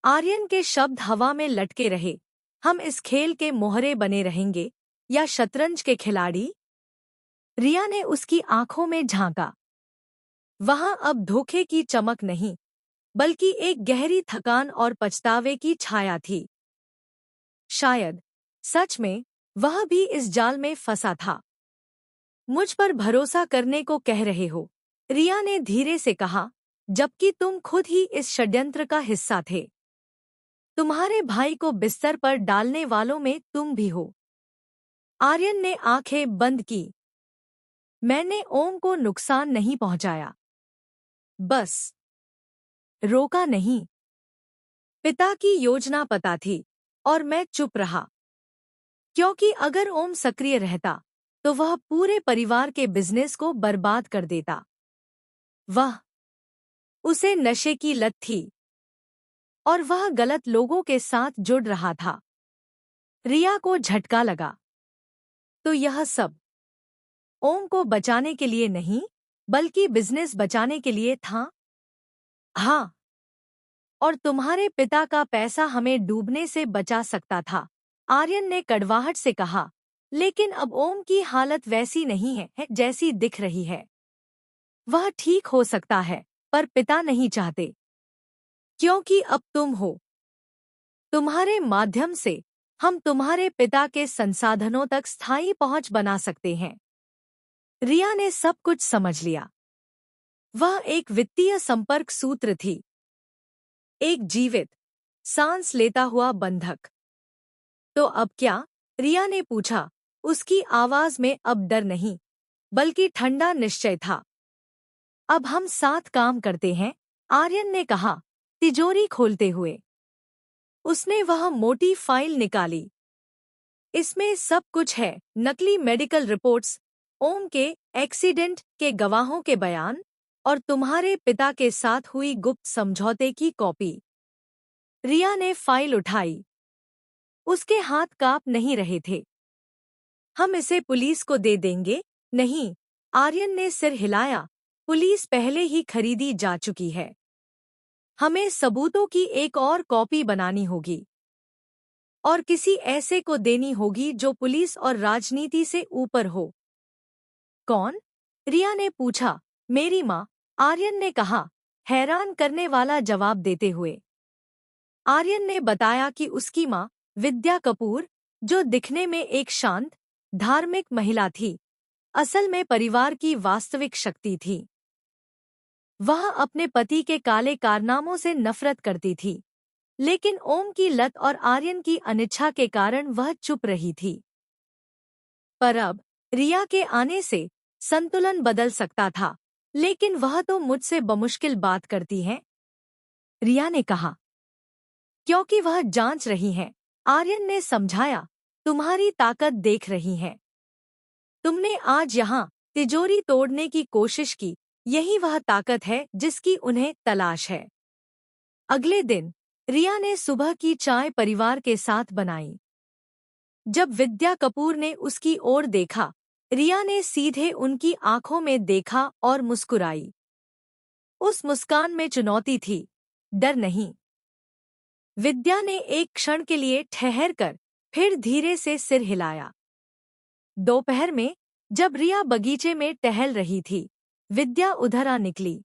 आर्यन के शब्द हवा में लटके रहे। हम इस खेल के मोहरे बने रहेंगे या शतरंज के खिलाड़ी? रिया ने उसकी आंखों में झांका। वहां अब धोखे की चमक नहीं, बल्कि एक गहरी थकान और पछतावे की छाया थी। शायद सच में वह भी इस जाल में फंसा था। मुझ पर भरोसा करने को कह रहे हो, रिया ने धीरे से कहा, जबकि तुम खुद ही इस षड्यंत्र का हिस्सा थे। तुम्हारे भाई को बिस्तर पर डालने वालों में तुम भी हो। आर्यन ने आंखें बंद की। मैंने ओम को नुकसान नहीं पहुंचाया, बस रोका नहीं। पिता की योजना पता थी और मैं चुप रहा, क्योंकि अगर ओम सक्रिय रहता तो वह पूरे परिवार के बिजनेस को बर्बाद कर देता। वह उसे नशे की लत थी और वह गलत लोगों के साथ जुड़ रहा था। रिया को झटका लगा। तो यह सब ओम को बचाने के लिए नहीं, बल्कि बिजनेस बचाने के लिए था? हाँ, और तुम्हारे पिता का पैसा हमें डूबने से बचा सकता था, आर्यन ने कड़वाहट से कहा। लेकिन अब ओम की हालत वैसी नहीं है जैसी दिख रही है। वह ठीक हो सकता है, पर पिता नहीं चाहते, क्योंकि अब तुम हो। तुम्हारे माध्यम से हम तुम्हारे पिता के संसाधनों तक स्थायी पहुंच बना सकते हैं। रिया ने सब कुछ समझ लिया। वह एक वित्तीय संपर्क सूत्र थी, एक जीवित, सांस लेता हुआ बंधक। तो अब क्या? रिया ने पूछा। उसकी आवाज में अब डर नहीं, बल्कि ठंडा निश्चय था। अब हम साथ काम करते हैं, आर्यन ने कहा, तिजोरी खोलते हुए। उसने वह मोटी फाइल निकाली। इसमें सब कुछ है, नकली मेडिकल रिपोर्ट्स, ओम के एक्सीडेंट के गवाहों के बयान और तुम्हारे पिता के साथ हुई गुप्त समझौते की कॉपी। रिया ने फाइल उठाई। उसके हाथ कांप नहीं रहे थे। हम इसे पुलिस को दे देंगे। नहीं, आर्यन ने सिर हिलाया। पुलिस पहले ही खरीदी जा चुकी है। हमें सबूतों की एक और कॉपी बनानी होगी, और किसी ऐसे को देनी होगी जो पुलिस और राजनीति से ऊपर हो। कौन? रिया ने पूछा। मेरी माँ, आर्यन ने कहा, हैरान करने वाला जवाब देते हुए। आर्यन ने बताया कि उसकी माँ, विद्या कपूर, जो दिखने में एक शांत, धार्मिक महिला थी, असल में परिवार की वास्तविक शक्ति थी। वह अपने पति के काले कारनामों से नफरत करती थी, लेकिन ओम की लत और आर्यन की अनिच्छा के कारण वह चुप रही थी। पर अब रिया के आने से संतुलन बदल सकता था। लेकिन वह तो मुझसे बमुश्किल बात करती है, रिया ने कहा। क्योंकि वह जांच रही है, आर्यन ने समझाया। तुम्हारी ताकत देख रही है। तुमने आज यहाँ तिजोरी तोड़ने की कोशिश की, यही वह ताकत है जिसकी उन्हें तलाश है। अगले दिन रिया ने सुबह की चाय परिवार के साथ बनाई। जब विद्या कपूर ने उसकी ओर देखा, रिया ने सीधे उनकी आंखों में देखा और मुस्कुराई। उस मुस्कान में चुनौती थी, डर नहीं। विद्या ने एक क्षण के लिए ठहर कर फिर धीरे से सिर हिलाया। दोपहर में जब रिया बगीचे में टहल रही थी, विद्या उधर आ निकली।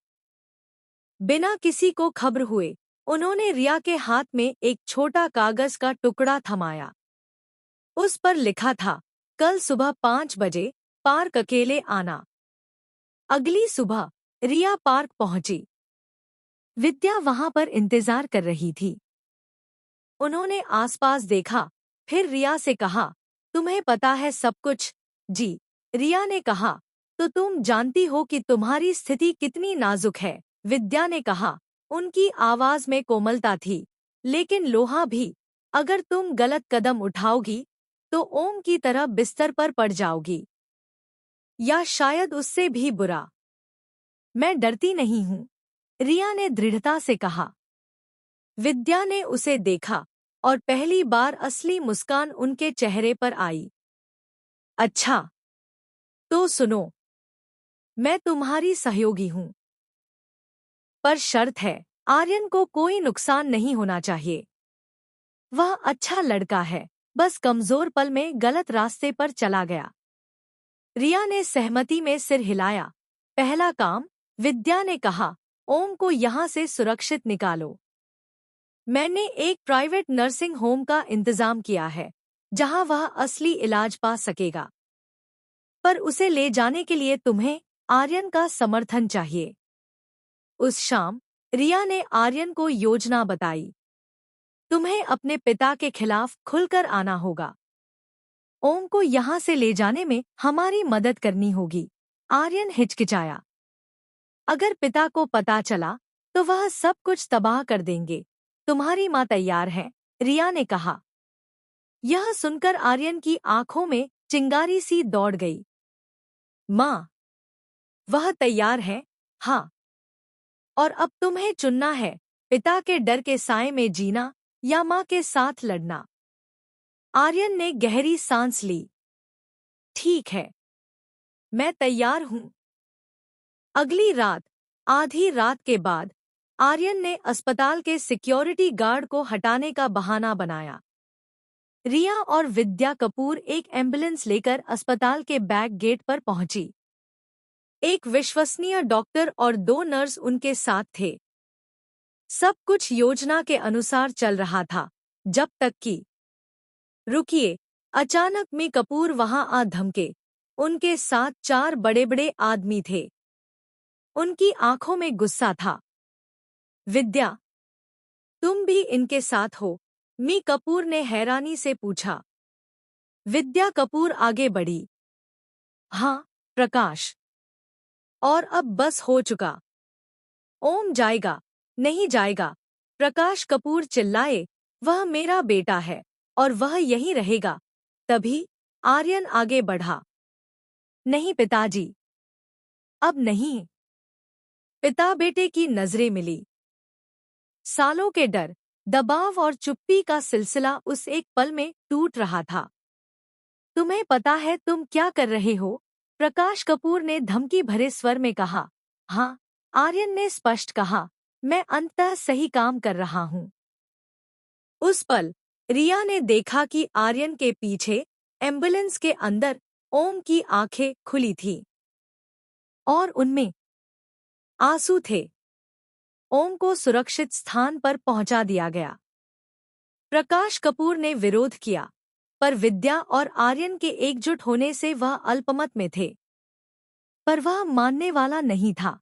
बिना किसी को खबर हुए उन्होंने रिया के हाथ में एक छोटा कागज का टुकड़ा थमाया। उस पर लिखा था, कल सुबह 5 बजे पार्क अकेले आना। अगली सुबह रिया पार्क पहुंची। विद्या वहां पर इंतजार कर रही थी। उन्होंने आसपास देखा, फिर रिया से कहा, तुम्हें पता है सब कुछ? जी, रिया ने कहा। तो तुम जानती हो कि तुम्हारी स्थिति कितनी नाजुक है, विद्या ने कहा। उनकी आवाज में कोमलता थी, लेकिन लोहा भी। अगर तुम गलत कदम उठाओगी तो ओम की तरह बिस्तर पर पड़ जाओगी, या शायद उससे भी बुरा। मैं डरती नहीं हूँ, रिया ने दृढ़ता से कहा। विद्या ने उसे देखा और पहली बार असली मुस्कान उनके चेहरे पर आई। अच्छा, तो सुनो, मैं तुम्हारी सहयोगी हूँ, पर शर्त है, आर्यन को कोई नुकसान नहीं होना चाहिए। वह अच्छा लड़का है, बस कमजोर पल में गलत रास्ते पर चला गया। रिया ने सहमति में सिर हिलाया। पहला काम, विद्या ने कहा, ओम को यहाँ से सुरक्षित निकालो। मैंने एक प्राइवेट नर्सिंग होम का इंतजाम किया है, जहां वह असली इलाज पा सकेगा। पर उसे ले जाने के लिए तुम्हें आर्यन का समर्थन चाहिए। उस शाम रिया ने आर्यन को योजना बताई। तुम्हें अपने पिता के खिलाफ खुलकर आना होगा। ओम को यहाँ से ले जाने में हमारी मदद करनी होगी। आर्यन हिचकिचाया। अगर पिता को पता चला तो वह सब कुछ तबाह कर देंगे। तुम्हारी माँ तैयार है, रिया ने कहा। यह सुनकर आर्यन की आंखों में चिंगारी सी दौड़ गई। माँ, वह तैयार है, हाँ। और अब तुम्हें चुनना है, पिता के डर के साए में जीना या माँ के साथ लड़ना। आर्यन ने गहरी सांस ली। ठीक है, मैं तैयार हूँ। अगली रात, आधी रात के बाद, आर्यन ने अस्पताल के सिक्योरिटी गार्ड को हटाने का बहाना बनाया। रिया और विद्या कपूर एक एम्बुलेंस लेकर अस्पताल के बैक गेट पर पहुंची। एक विश्वसनीय डॉक्टर और 2 नर्स उनके साथ थे। सब कुछ योजना के अनुसार चल रहा था, जब तक कि रुकिए, अचानक मी कपूर वहां आ धमके। उनके साथ 4 बड़े-बड़े आदमी थे। उनकी आंखों में गुस्सा था। विद्या, तुम भी इनके साथ हो? मी कपूर ने हैरानी से पूछा। विद्या कपूर आगे बढ़ी। हाँ, प्रकाश। और अब बस हो चुका। ओम जाएगा, नहीं जाएगा, प्रकाश कपूर चिल्लाए। वह मेरा बेटा है और वह यहीं रहेगा। तभी आर्यन आगे बढ़ा। नहीं पिताजी, अब नहीं। पिता बेटे की नजरें मिली। सालों के डर, दबाव और चुप्पी का सिलसिला उस एक पल में टूट रहा था। तुम्हें पता है तुम क्या कर रहे हो? प्रकाश कपूर ने धमकी भरे स्वर में कहा। हाँ, आर्यन ने स्पष्ट कहा, मैं अंततः सही काम कर रहा हूँ। उस पल रिया ने देखा कि आर्यन के पीछे एम्बुलेंस के अंदर ओम की आंखें खुली थीं और उनमें आंसू थे। ओम को सुरक्षित स्थान पर पहुंचा दिया गया। प्रकाश कपूर ने विरोध किया, पर विद्या और आर्यन के एकजुट होने से वह अल्पमत में थे। पर वह मानने वाला नहीं था।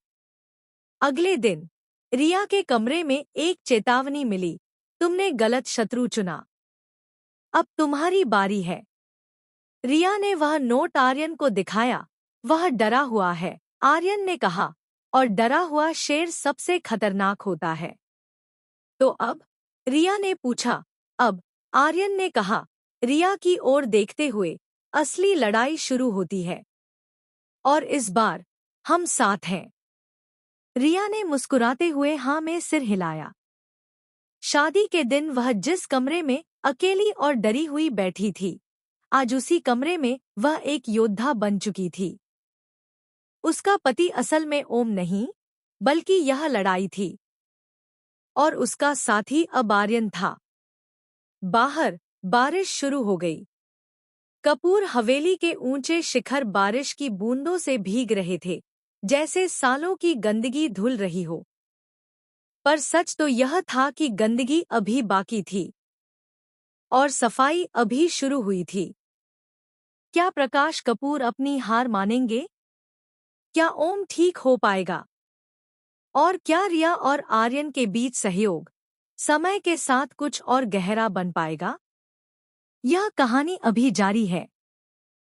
अगले दिन रिया के कमरे में एक चेतावनी मिली। तुमने गलत शत्रु चुना। अब तुम्हारी बारी है। रिया ने वह नोट आर्यन को दिखाया। वह डरा हुआ है, आर्यन ने कहा, और डरा हुआ शेर सबसे खतरनाक होता है। तो अब? रिया ने पूछा। अब, आर्यन ने कहा, रिया की ओर देखते हुए, असली लड़ाई शुरू होती है। और इस बार हम साथ हैं। रिया ने मुस्कुराते हुए हाँ में सिर हिलाया। शादी के दिन वह जिस कमरे में अकेली और डरी हुई बैठी थी, आज उसी कमरे में वह एक योद्धा बन चुकी थी। उसका पति असल में ओम नहीं, बल्कि यह लड़ाई थी। और उसका साथी अब आर्यन था। बाहर बारिश शुरू हो गई। कपूर हवेली के ऊंचे शिखर बारिश की बूंदों से भीग रहे थे, जैसे सालों की गंदगी धुल रही हो। पर सच तो यह था कि गंदगी अभी बाकी थी और सफाई अभी शुरू हुई थी। क्या प्रकाश कपूर अपनी हार मानेंगे? क्या ओम ठीक हो पाएगा? और क्या रिया और आर्यन के बीच सहयोग समय के साथ कुछ और गहरा बन पाएगा? यह कहानी अभी जारी है।